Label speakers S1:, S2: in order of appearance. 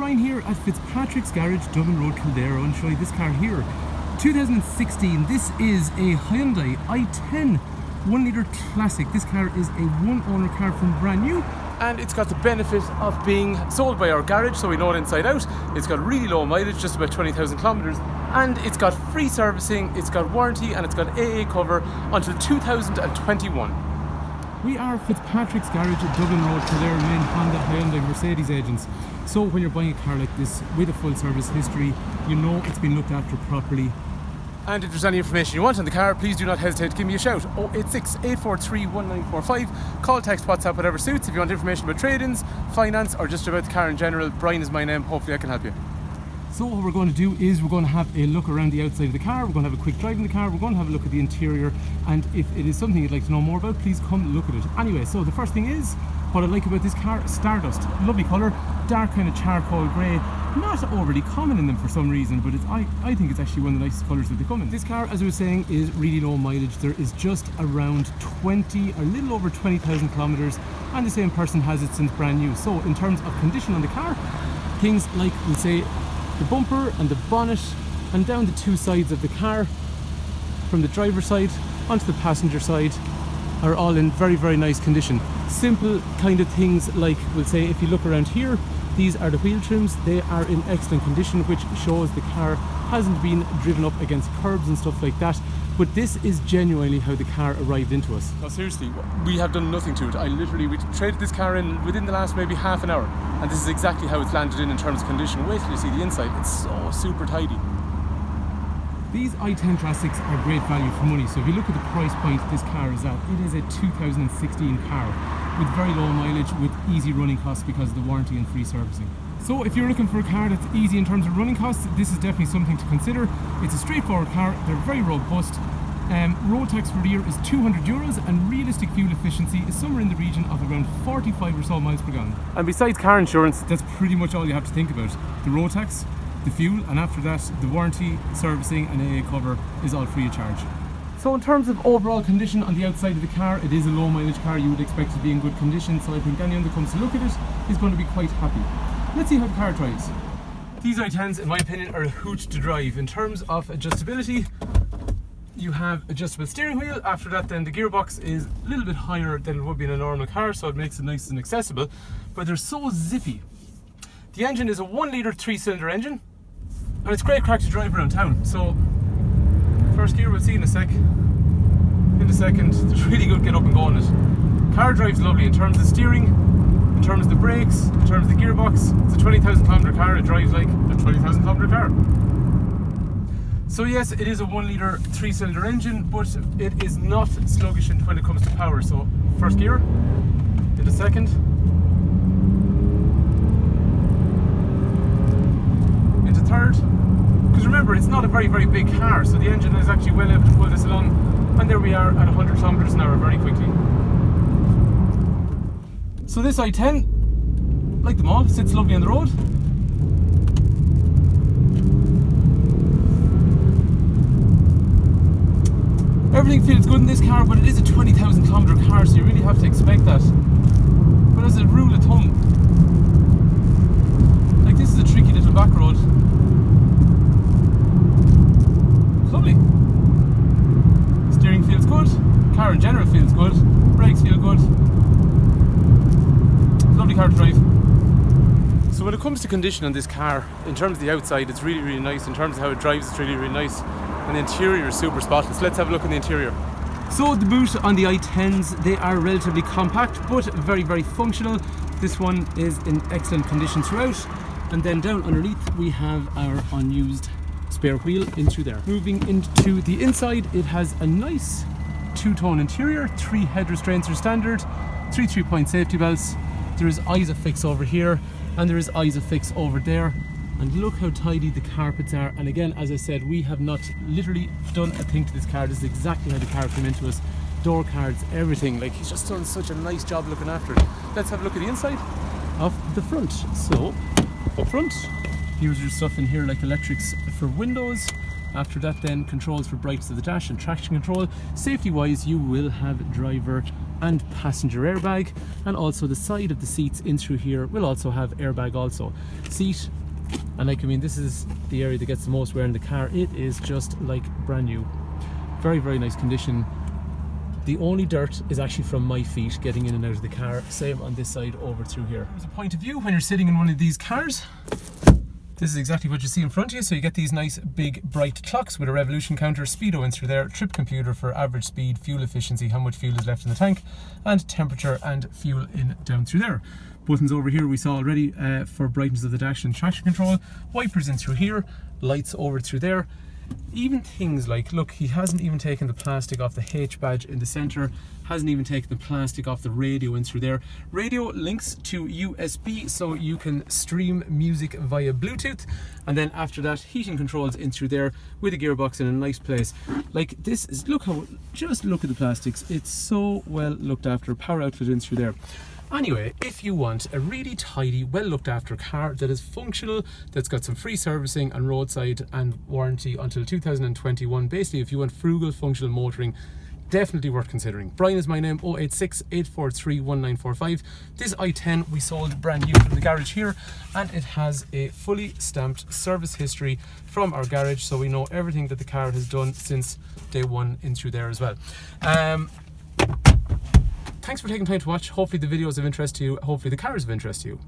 S1: Brian here at Fitzpatrick's Garage, Dublin Road, Kildare. I want to show you this car here. 2016, this is a Hyundai i10 1 litre classic. This car is a one owner car from brand new. And it's got the benefit of being sold by our garage, so we know it inside out. It's got really low mileage, just about 20,000 kilometres. And it's got free servicing, it's got warranty, and it's got AA cover until 2021. We are Fitzpatrick's Garage at Dublin Road, Kildare, main Honda, Hyundai, Mercedes agents. So when you're buying a car like this with a full service history, you know it's been looked after properly. And if there's any information you want on the car, please do not hesitate to give me a shout. 086 843 1945. Call, text, WhatsApp, whatever suits. If you want information about trade-ins, finance, or just about the car in general, Brian is my name. Hopefully I can help you. So what we're going to do is we're going to have a look around the outside of the car, we're going to have a quick drive in the car, we're going to have a look at the interior, and if it is something you'd like to know more about, please come look at it. Anyway, so the first thing is, what I like about this car, Stardust. Lovely colour, dark kind of charcoal grey, not overly common in them for some reason, but I think it's actually one of the nicest colours that they come in. This car, as I was saying, is really low mileage. There is just around a little over 20,000 kilometres, and the same person has it since brand new. So in terms of condition on the car, things like, we'll say, the bumper and the bonnet and down the two sides of the car, from the driver's side onto the passenger side, are all in very, very nice condition. Simple kind of things like, we'll say, if you look around here, these are the wheel trims. They are in excellent condition, which shows the car hasn't been driven up against curbs and stuff like that. But this is genuinely how the car arrived into us. No, seriously, we have done nothing to it. We traded this car in within the last maybe half an hour, and this is exactly how it's landed in terms of condition. Wait till you see the inside, it's so super tidy. These i10 classics are great value for money, so if you look at the price point this car is at, it is a 2016 car with very low mileage, with easy running costs because of the warranty and free servicing. So if you're looking for a car that's easy in terms of running costs, this is definitely something to consider. It's a straightforward car, they're very robust. Road tax for the year is €200, and realistic fuel efficiency is somewhere in the region of around 45 or so miles per gallon. And besides car insurance, that's pretty much all you have to think about. The road tax, the fuel, and after that, the warranty, servicing and AA cover is all free of charge. So in terms of overall condition on the outside of the car, it is a low mileage car. You would expect it to be in good condition, so I think anyone that comes to look at it is going to be quite happy. Let's see how the car drives. These i10s, in my opinion, are a hoot to drive. In terms of adjustability, you have adjustable steering wheel. After that, then the gearbox is a little bit higher than it would be in a normal car, so it makes it nice and accessible, but they're so zippy. The engine is a 1 litre 3-cylinder engine, and it's great crack to drive around town. So first gear we'll see in a sec. In the second, there's really good get up and go on it. Car drives lovely in terms of steering, in terms of the brakes, in terms of the gearbox. It's a 20,000 kilometre car, it drives like a 20,000 kilometre car. So yes, it is a 1 litre 3-cylinder engine, but it is not sluggish when it comes to power. So first gear, in the second, into third. Because remember, it's not a very, very big car, so the engine is actually well able to pull this along. And there we are at 100 kilometers an hour very quickly. So this i10, like them all, sits lovely on the road. Everything feels good in this car, but it is a 20,000 kilometer car, so you really have to expect that. But as a rule of thumb, like, this is a tricky little back road. Lovely. Steering feels good, car in general feels good, brakes feel good. Lovely car to drive. So when it comes to condition on this car, in terms of the outside, it's really, really nice. In terms of how it drives, it's really, really nice. And the interior is super spotless. Let's have a look at the interior. So the boot on the i10s, they are relatively compact, but very, very functional. This one is in excellent condition throughout. And then down underneath, we have our unused spare wheel into there. Moving into the inside, it has a nice two-tone interior, 3 head restraints are standard, 3 3-point safety belts. There is ISOFIX over here, and there is ISOFIX over there. And look how tidy the carpets are. And again, as I said, we have not literally done a thing to this car. This is exactly how the car came into us. Door cards, everything. Like, he's just done such a nice job looking after it. Let's have a look at the inside of the front. So, up front, here's your stuff in here, like electrics for windows. After that, then controls for brightness of the dash and traction control. Safety wise, you will have driver and passenger airbag, and also the side of the seats in through here will also have airbag also. Seat, and like, I mean, this is the area that gets the most wear in the car. It is just like brand new. Very, very nice condition. The only dirt is actually from my feet getting in and out of the car. Same on this side over through here. There's a point of view when you're sitting in one of these cars. This is exactly what you see in front of you. So you get these nice big bright clocks with a revolution counter, speedo in through there, trip computer for average speed, fuel efficiency, how much fuel is left in the tank, and temperature and fuel in down through there. Buttons over here we saw already for brightness of the dash and traction control. Wipers in through here, lights over through there. Even things like, look, he hasn't even taken the plastic off the H badge in the center, hasn't even taken the plastic off the radio in through there. Radio links to USB, so you can stream music via Bluetooth, and then after that, heating controls in through there with a gearbox in a nice place. Like, this is, look how, just look at the plastics, it's so well looked after. Power outlet in through there. Anyway, if you want a really tidy, well looked after car that is functional, that's got some free servicing and roadside and warranty until 2021, basically if you want frugal, functional motoring, definitely worth considering. Brian is my name, 086 843 1945. This i10 we sold brand new from the garage here, and it has a fully stamped service history from our garage, so we know everything that the car has done since day one in through there as well. Thanks for taking time to watch. Hopefully the video is of interest to you. Hopefully the car is of interest to you.